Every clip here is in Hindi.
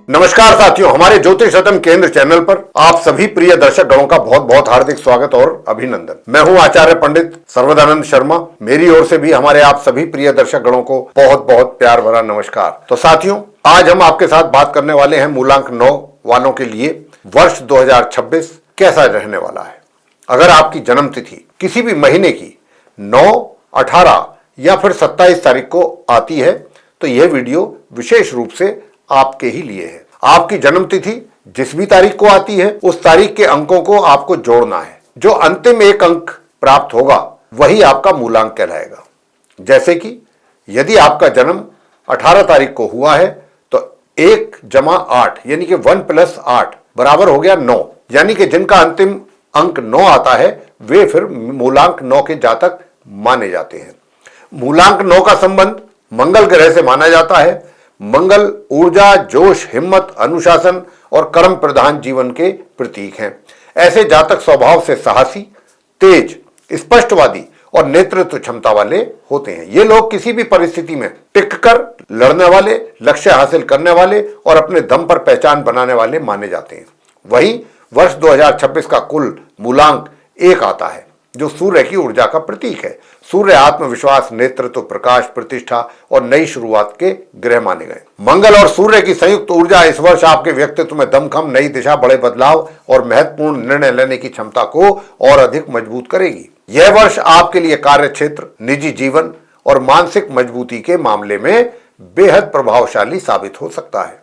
नमस्कार साथियों, हमारे ज्योतिष रत्न केंद्र चैनल पर आप सभी प्रिय दर्शक गणों का बहुत बहुत हार्दिक स्वागत और अभिनंदन। मैं हूं आचार्य पंडित सर्वदानंद शर्मा। मेरी ओर से भी हमारे आप सभी प्रिय दर्शक गणों को बहुत बहुत प्यार भरा नमस्कार। तो साथियों, आज हम आपके साथ बात करने वाले हैं मूलांक 9 वालों के लिए वर्ष 2026 कैसा रहने वाला है। अगर आपकी जन्म तिथि किसी भी महीने की 9, 18 या फिर 27 तारीख को आती है तो यह वीडियो विशेष रूप से आपके ही लिए है। आपकी जन्म तिथि जिस भी तारीख को आती है उस तारीख के अंकों को आपको जोड़ना है। जो अंतिम एक अंक प्राप्त होगा वही आपका मूलांक कहलाएगा। जैसे कि यदि आपका जन्म 18 तारीख को हुआ है तो 1 + 8 यानी कि 1 + 8 बराबर हो गया 9। यानी कि जिनका अंतिम अंक 9 आता है वे फिर मूलांक 9 के जातक माने जाते हैं। मूलांक 9 का संबंध मंगल ग्रह से माना जाता है। मंगल ऊर्जा, जोश, हिम्मत, अनुशासन और कर्म प्रधान जीवन के प्रतीक हैं। ऐसे जातक स्वभाव से साहसी, तेज, स्पष्टवादी और नेतृत्व क्षमता वाले होते हैं। ये लोग किसी भी परिस्थिति में टिककर लड़ने वाले, लक्ष्य हासिल करने वाले और अपने दम पर पहचान बनाने वाले माने जाते हैं। वहीं वर्ष 2026 का कुल मूलांक 1 आता है जो सूर्य की ऊर्जा का प्रतीक है। सूर्य आत्मविश्वास, नेतृत्व, प्रकाश, प्रतिष्ठा और नई शुरुआत के ग्रह माने गए। मंगल और सूर्य की संयुक्त ऊर्जा इस वर्ष आपके व्यक्तित्व में दमखम, नई दिशा, बड़े बदलाव और महत्वपूर्ण निर्णय लेने की क्षमता को और अधिक मजबूत करेगी। यह वर्ष आपके लिए कार्य क्षेत्र, निजी जीवन और मानसिक मजबूती के मामले में बेहद प्रभावशाली साबित हो सकता है।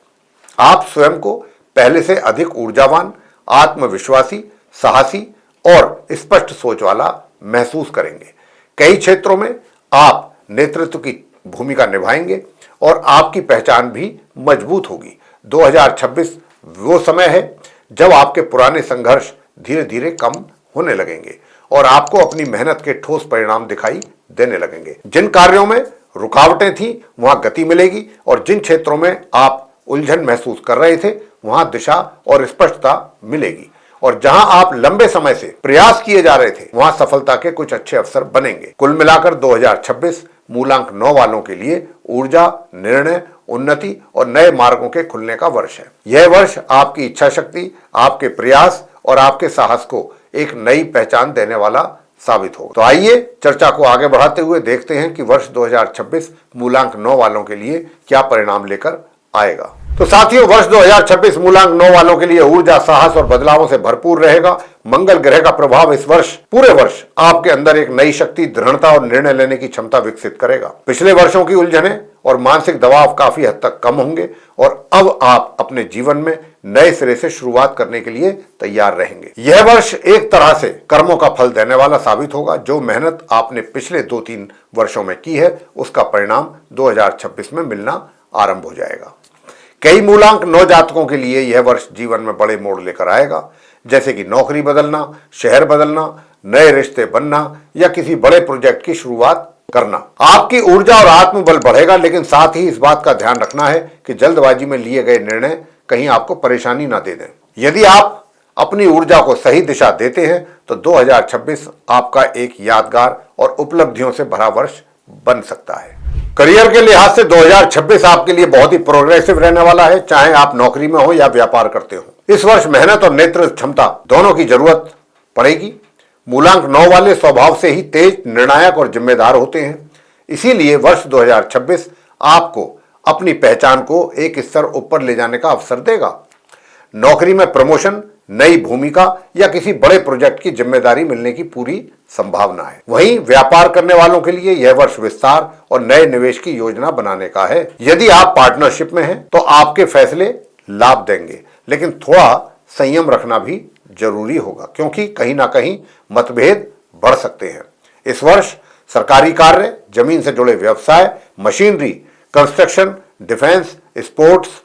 आप स्वयं को पहले से अधिक ऊर्जावान, आत्मविश्वासी, साहसी और स्पष्ट सोच वाला महसूस करेंगे। कई क्षेत्रों में आप नेतृत्व की भूमिका निभाएंगे और आपकी पहचान भी मजबूत होगी। 2026 वो समय है जब आपके पुराने संघर्ष धीरे धीरे कम होने लगेंगे और आपको अपनी मेहनत के ठोस परिणाम दिखाई देने लगेंगे। जिन कार्यों में रुकावटें थी वहां गति मिलेगी और जिन क्षेत्रों में आप उलझन महसूस कर रहे थे वहां दिशा और स्पष्टता मिलेगी। और जहां आप लंबे समय से प्रयास किए जा रहे थे वहां सफलता के कुछ अच्छे अवसर बनेंगे। कुल मिलाकर 2026 मूलांक 9 वालों के लिए ऊर्जा, निर्णय, उन्नति और नए मार्गों के खुलने का वर्ष है। यह वर्ष आपकी इच्छा शक्ति, आपके प्रयास और आपके साहस को एक नई पहचान देने वाला साबित होगा। तो आइए चर्चा को आगे बढ़ाते हुए देखते हैं कि वर्ष 2026 मूलांक 9 वालों के लिए क्या परिणाम लेकर आएगा। तो साथियों, वर्ष 2026 मूलांक 9 वालों के लिए ऊर्जा, साहस और बदलावों से भरपूर रहेगा। मंगल ग्रह का प्रभाव इस वर्ष पूरे वर्ष आपके अंदर एक नई शक्ति, दृढ़ता और निर्णय लेने की क्षमता विकसित करेगा। पिछले वर्षों की उलझनें और मानसिक दबाव काफी हद तक कम होंगे और अब आप अपने जीवन में नए सिरे से शुरुआत करने के लिए तैयार रहेंगे। यह वर्ष एक तरह से कर्मों का फल देने वाला साबित होगा। जो मेहनत आपने पिछले 2-3 वर्षों में की है उसका परिणाम 2026 में मिलना आरंभ हो जाएगा। कई मूलांक 9 जातकों के लिए यह वर्ष जीवन में बड़े मोड़ लेकर आएगा, जैसे कि नौकरी बदलना, शहर बदलना, नए रिश्ते बनना या किसी बड़े प्रोजेक्ट की शुरुआत करना। आपकी ऊर्जा और आत्मबल बढ़ेगा, लेकिन साथ ही इस बात का ध्यान रखना है कि जल्दबाजी में लिए गए निर्णय कहीं आपको परेशानी ना दे दें। यदि आप अपनी ऊर्जा को सही दिशा देते हैं तो 2026 आपका एक यादगार और उपलब्धियों से भरा वर्ष बन सकता है। करियर के लिहाज से 2026 आपके लिए बहुत ही प्रोग्रेसिव रहने वाला है, चाहे आप नौकरी में हो या व्यापार करते हो। इस वर्ष मेहनत और नेतृत्व क्षमता दोनों की जरूरत पड़ेगी। मूलांक 9 वाले स्वभाव से ही तेज, निर्णायक और जिम्मेदार होते हैं। इसीलिए वर्ष 2026 आपको अपनी पहचान को एक स्तर ऊपर ले जाने का अवसर देगा। नौकरी में प्रमोशन, नई भूमिका या किसी बड़े प्रोजेक्ट की जिम्मेदारी मिलने की पूरी संभावना है। वहीं व्यापार करने वालों के लिए यह वर्ष विस्तार और नए निवेश की योजना बनाने का है। यदि आप पार्टनरशिप में हैं तो आपके फैसले लाभ देंगे, लेकिन थोड़ा संयम रखना भी जरूरी होगा क्योंकि कहीं ना कहीं मतभेद बढ़ सकते हैं। इस वर्ष सरकारी कार्य, जमीन से जुड़े व्यवसाय, machinery, construction, defence, sports,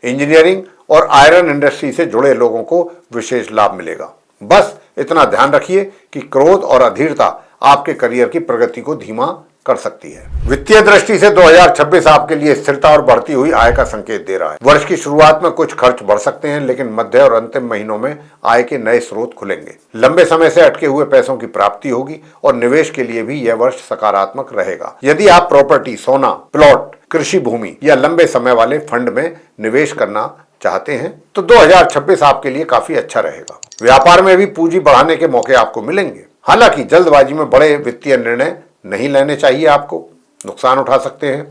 engineering और आयरन इंडस्ट्री से जुड़े लोगों को विशेष लाभ मिलेगा। बस इतना ध्यान रखिए कि क्रोध और अधीरता आपके करियर की प्रगति को धीमा कर सकती है। वित्तीय दृष्टि से 2026 आपके लिए स्थिरता और बढ़ती हुई आय का संकेत दे रहा है। वर्ष की शुरुआत में कुछ खर्च बढ़ सकते हैं, लेकिन मध्य और अंतिम महीनों में आय के नए स्रोत खुलेंगे। लंबे समय से अटके हुए पैसों की प्राप्ति होगी और निवेश के लिए भी यह वर्ष सकारात्मक रहेगा। यदि आप प्रॉपर्टी, सोना, प्लॉट, कृषि भूमि या लंबे समय वाले फंड में निवेश करना चाहते हैं तो 2026 आपके लिए काफी अच्छा रहेगा। व्यापार में भी पूंजी बढ़ाने के मौके आपको मिलेंगे। हालांकि जल्दबाजी में बड़े वित्तीय निर्णय नहीं लेने चाहिए, आपको नुकसान उठा सकते हैं,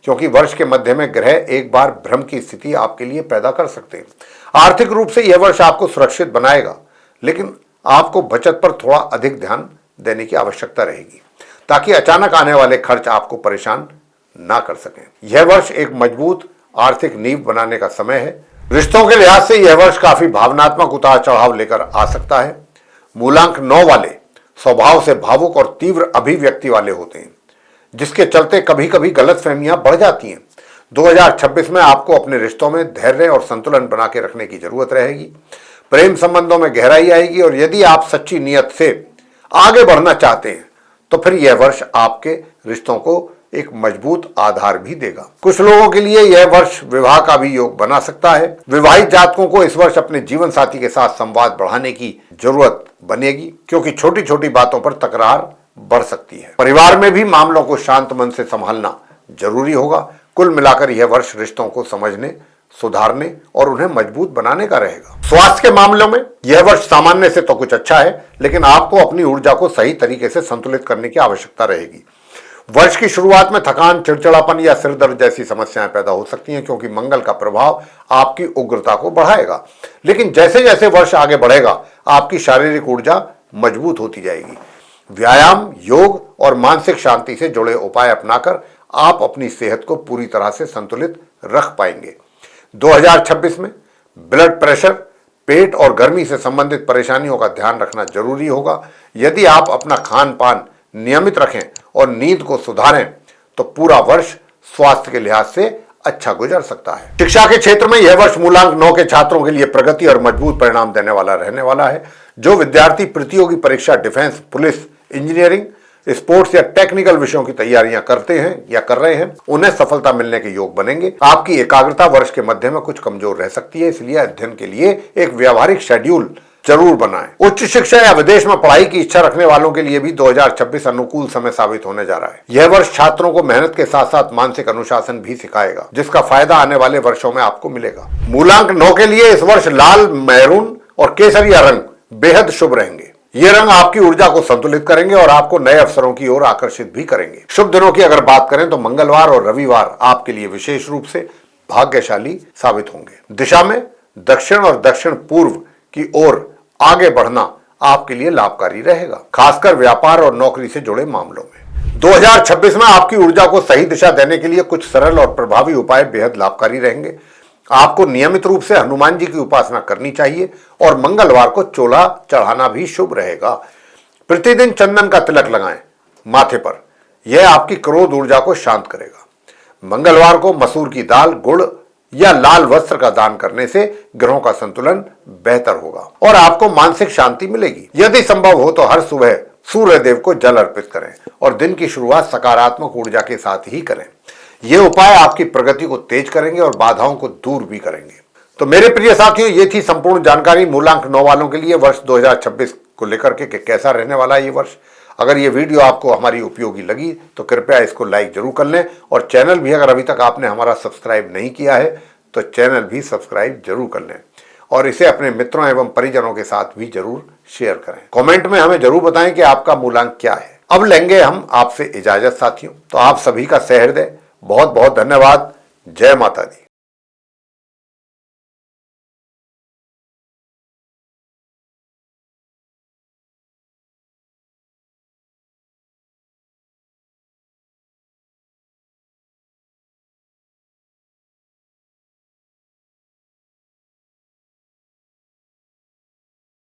क्योंकि वर्ष के मध्य में ग्रह एक बार भ्रम की स्थिति आपके लिए पैदा कर सकते हैं। आर्थिक रूप से यह वर्ष आपको सुरक्षित बनाएगा, लेकिन आपको बचत पर थोड़ा अधिक ध्यान देने की आवश्यकता रहेगी, ताकि अचानक आने वाले खर्च आपको परेशान ना कर सकें। यह वर्ष एक मजबूत आर्थिक नींव बनाने का समय है। रिश्तों के लिहाज से यह वर्ष काफी भावनात्मक उतार चढ़ाव लेकर आ सकता है। मूलांक 9 वाले स्वभाव से भावुक और तीव्र अभिव्यक्ति वाले होते हैं, जिसके चलते कभी कभी गलतफहमियां बढ़ जाती हैं। 2026 में आपको अपने रिश्तों में धैर्य और संतुलन बना के रखने की जरूरत रहेगी। प्रेम संबंधों में गहराई आएगी, और यदि आप सच्ची नियत से आगे बढ़ना चाहते हैं तो फिर यह वर्ष आपके रिश्तों को एक मजबूत आधार भी देगा। कुछ लोगों के लिए यह वर्ष विवाह का भी योग बना सकता है। विवाहित जातकों को इस वर्ष अपने जीवन साथी के साथ संवाद बढ़ाने की जरूरत बनेगी, क्योंकि छोटी छोटी बातों पर तकरार बढ़ सकती है। परिवार में भी मामलों को शांत मन से संभालना जरूरी होगा। कुल मिलाकर यह वर्ष रिश्तों को समझने, सुधारने और उन्हें मजबूत बनाने का रहेगा। स्वास्थ्य के मामलों में यह वर्ष सामान्य से तो कुछ अच्छा है, लेकिन आपको अपनी ऊर्जा को सही तरीके से संतुलित करने की आवश्यकता रहेगी। वर्ष की शुरुआत में थकान, चिड़चिड़ापन या सिर दर्द जैसी समस्याएं पैदा हो सकती हैं, क्योंकि मंगल का प्रभाव आपकी उग्रता को बढ़ाएगा। लेकिन जैसे जैसे वर्ष आगे बढ़ेगा, आपकी शारीरिक ऊर्जा मजबूत होती जाएगी। व्यायाम, योग और मानसिक शांति से जुड़े उपाय अपनाकर आप अपनी सेहत को पूरी तरह से संतुलित रख पाएंगे। 2026 में ब्लड प्रेशर, पेट और गर्मी से संबंधित परेशानियों का ध्यान रखना जरूरी होगा। यदि आप अपना खान पान नियमित रखें और नींद को सुधारें तो पूरा वर्ष स्वास्थ्य के लिहाज से अच्छा गुजर सकता है। शिक्षा के क्षेत्र में यह वर्ष मूलांक 9 के छात्रों के लिए प्रगति और मजबूत परिणाम देने वाला रहने वाला है। जो विद्यार्थी प्रतियोगी परीक्षा, डिफेंस, पुलिस, इंजीनियरिंग, स्पोर्ट्स या टेक्निकल विषयों की तैयारियां करते हैं या कर रहे हैं, उन्हें सफलता मिलने के योग बनेंगे। आपकी एकाग्रता वर्ष के मध्य में कुछ कमजोर रह सकती है, इसलिए अध्ययन के लिए एक व्यावहारिक शेड्यूल जरूर बनाएं। उच्च शिक्षा या विदेश में पढ़ाई की इच्छा रखने वालों के लिए भी 2026 अनुकूल समय साबित होने जा रहा है। यह वर्ष छात्रों को मेहनत के साथ साथ मानसिक अनुशासन भी सिखाएगा, जिसका फायदा आने वाले वर्षों में आपको मिलेगा। मूलांक 9 के लिए इस वर्ष लाल, मैरून और केसरिया रंग बेहद शुभ रहेंगे। ये रंग आपकी ऊर्जा को संतुलित करेंगे और आपको नए अवसरों की ओर आकर्षित भी करेंगे। शुभ दिनों की अगर बात करें तो मंगलवार और रविवार आपके लिए विशेष रूप से भाग्यशाली साबित होंगे। दिशा में दक्षिण और दक्षिण पूर्व की ओर आगे बढ़ना आपके लिए लाभकारी रहेगा, खासकर व्यापार और नौकरी से जुड़े मामलों में। 2026 में आपकी ऊर्जा को सही दिशा देने के लिए कुछ सरल और प्रभावी उपाय बेहद लाभकारी रहेंगे। आपको नियमित रूप से हनुमान जी की उपासना करनी चाहिए और मंगलवार को चोला चढ़ाना भी शुभ रहेगा। प्रतिदिन चंदन का तिलक लगाएं माथे पर, यह आपकी क्रोध ऊर्जा को शांत करेगा। मंगलवार को मसूर की दाल, गुड़ या लाल वस्त्र का दान करने से ग्रहों का संतुलन बेहतर होगा और आपको मानसिक शांति मिलेगी। यदि संभव हो तो हर सुबह सूर्य देव को जल अर्पित करें और दिन की शुरुआत सकारात्मक ऊर्जा के साथ ही करें। ये उपाय आपकी प्रगति को तेज करेंगे और बाधाओं को दूर भी करेंगे। तो मेरे प्रिय साथियों, ये थी संपूर्ण जानकारी मूलांक 9 वालों के लिए वर्ष 2026 को लेकर के कैसा रहने वाला है ये वर्ष। अगर ये वीडियो आपको हमारी उपयोगी लगी तो कृपया इसको लाइक जरूर कर लें, और चैनल भी अगर अभी तक आपने हमारा सब्सक्राइब नहीं किया है तो चैनल भी सब्सक्राइब जरूर कर लें, और इसे अपने मित्रों एवं परिजनों के साथ भी जरूर शेयर करें। कमेंट में हमें जरूर बताएं कि आपका मूलांक क्या है। अब लेंगे हम आपसे इजाजत साथियों, तो आप सभी का सहृदय बहुत बहुत धन्यवाद। जय माता दी।